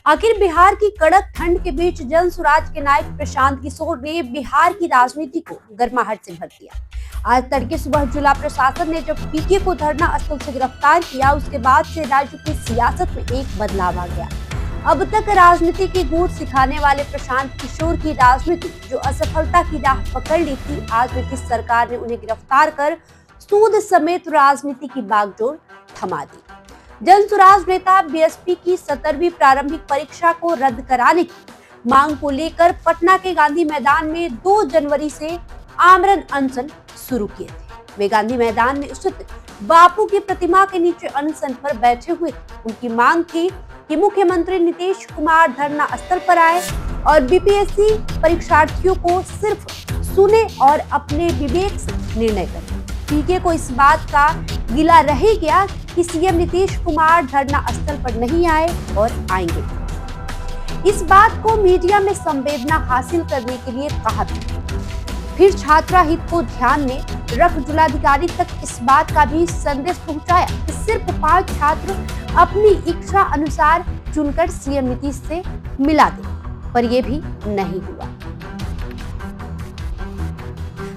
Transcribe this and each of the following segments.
आखिर बिहार की कड़क ठंड के बीच जन स्वराज के नायक प्रशांत किशोर ने बिहार की राजनीति को गर्माहट से भर दिया। आज तड़के सुबह जिला प्रशासन ने जब पीके को धरना स्थल से गिरफ्तार किया, उसके बाद से राज्य की सियासत में एक बदलाव आ गया। अब तक राजनीति की गूढ़ सिखाने वाले प्रशांत किशोर की राजनीति जो असफलता की राह पकड़ ली थी, आज नीतीश सरकार ने उन्हें गिरफ्तार कर सूद समेत राजनीति की बागडोर थमा दी। जन स्वराज नेता बीएसपी की 17वीं प्रारंभिक परीक्षा को रद्द कराने की मांग को लेकर पटना के गांधी मैदान में 2 जनवरी से आमरण अनशन शुरू किए थे। वे गांधी मैदान में स्थित बापू की प्रतिमा के नीचे अनशन पर बैठे हुए थे। उनकी मांग थी कि मुख्यमंत्री नीतीश कुमार धरना स्थल पर आए और बीपीएससी परीक्षार्थियों को सिर्फ सुने और अपने विवेक से निर्णय करें। पीके को इस बात का गिला रह गया कि सीएम नीतीश कुमार धरना स्थल पर नहीं आए और आएंगे। इस बात को मीडिया में संवेदना हासिल करने के लिए कहा था। फिर छात्रा हित को ध्यान में रख जिलाधिकारी तक इस बात का भी संदेश पहुंचाया कि सिर्फ 5 छात्र अपनी इच्छा अनुसार चुनकर सीएम नीतीश से मिला दे, पर यह भी नहीं हुआ।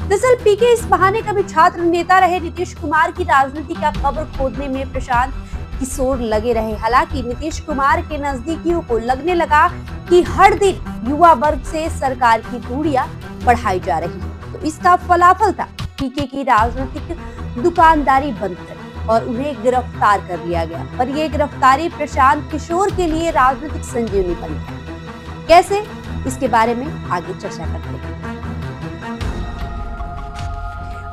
दरअसल पीके इस बहाने कभी छात्र नेता रहे नीतीश कुमार की राजनीति का कब्र खोदने में प्रशांत किशोर लगे रहे। हालांकि नीतीश कुमार के नजदीकियों को लगने लगा कि हर दिन युवा वर्ग से सरकार की दूरियां बढ़ाई जा रही है, तो इसका फलाफल था पीके की राजनीतिक दुकानदारी बंद कर और उन्हें गिरफ्तार कर लिया गया। पर यह गिरफ्तारी प्रशांत किशोर के लिए राजनीतिक संजीवनी बन गई। कैसे, इसके बारे में आगे चर्चा करते हैं।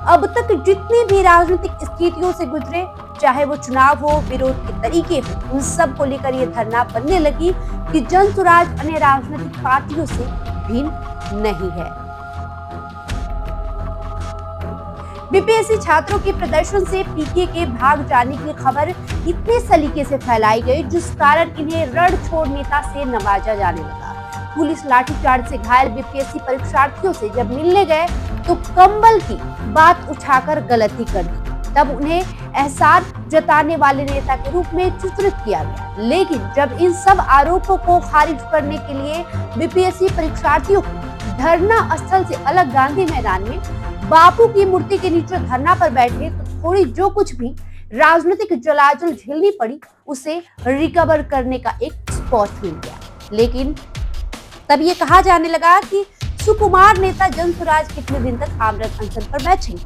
अब तक जितनी भी राजनीतिक स्थितियों से गुजरे, चाहे वो चुनाव हो, विरोध के तरीके हो, उन सब को लेकर ये धरना बनने लगी कि जन स्वराज अन्य राजनीतिक पार्टियों से भिन्न नहीं है। बीपीएससी छात्रों के प्रदर्शन से पीके के भाग जाने की खबर इतने सलीके से फैलाई गई, जिस कारण इन्हें रण छोड़ नेता से नवाजा जाने लगा। पुलिस लाठीचार्ज से घायल बीपीएससी परीक्षार्थियों से जब मिलने गए तो कंबल की बात उठाकर गलती कर दी। तब उन्हें एहसान जताने वाले नेता के रूप में चित्रित किया गया। लेकिन जब इन सब आरोपों को खारिज करने के लिए बीपीएससी परीक्षार्थियों को धरना स्थल से अलग गांधी मैदान में बापू की मूर्ति के नीचे धरना पर बैठे, तो थोड़ी जो कुछ भी राजनीतिक जलाजल झेलनी पड़ी, उसे रिकवर करने का एक स्पॉट मिल गया। लेकिन तब ये कहा जाने लगा कि सुकुमार नेता जन स्वराज कितने दिन तक आमरण अनशन पर बैठेंगे,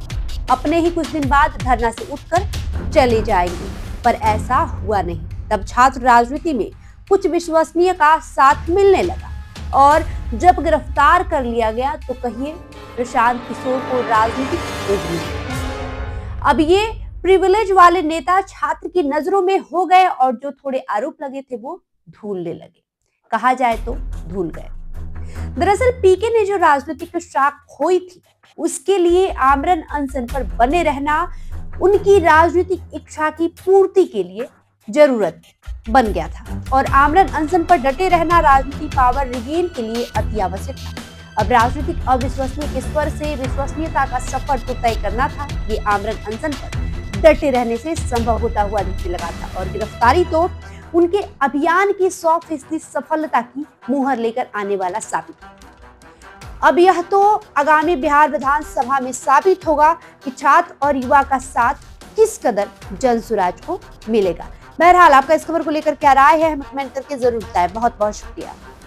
अपने ही कुछ दिन बाद धरना से उठकर चले जाएंगे। पर ऐसा हुआ नहीं। तब छात्र राजनीति में कुछ विश्वसनीय का साथ मिलने लगा और जब गिरफ्तार कर लिया गया तो कहिए प्रशांत किशोर को राजनीतिक अब ये प्रिविलेज वाले नेता छात्र की नजरों में हो गए और जो थोड़े आरोप लगे थे वो धूलने लगे। कहा जाए तो धूल गए। दरअसल पीके ने जो राजनीतिक शाख खोई थी, उसके लिए आमरण अनशन पर बने रहना उनकी राजनीतिक इच्छा की पूर्ति के लिए जरूरत बन गया था और आमरण अनशन पर डटे रहना राजनीतिक पावर रिगेन के लिए अति आवश्यक था। अब राजनीतिक अविश्वसनीय के स्वर से विश्वसनीयता का सफर तो तय करना था। ये आमरण अनशन पर डटे रहने से संभव होता हुआ दिखने लगा था और गिरफ्तारी तो उनके अभियान की 100% सफलता की मुहर लेकर आने वाला साबित। अब यह तो आगामी बिहार विधानसभा में साबित होगा कि छात्र और युवा का साथ किस कदर जन स्वराज को मिलेगा। बहरहाल आपका इस खबर को लेकर क्या राय है, हमें कमेंट करके जरूर बताएं। बहुत बहुत शुक्रिया।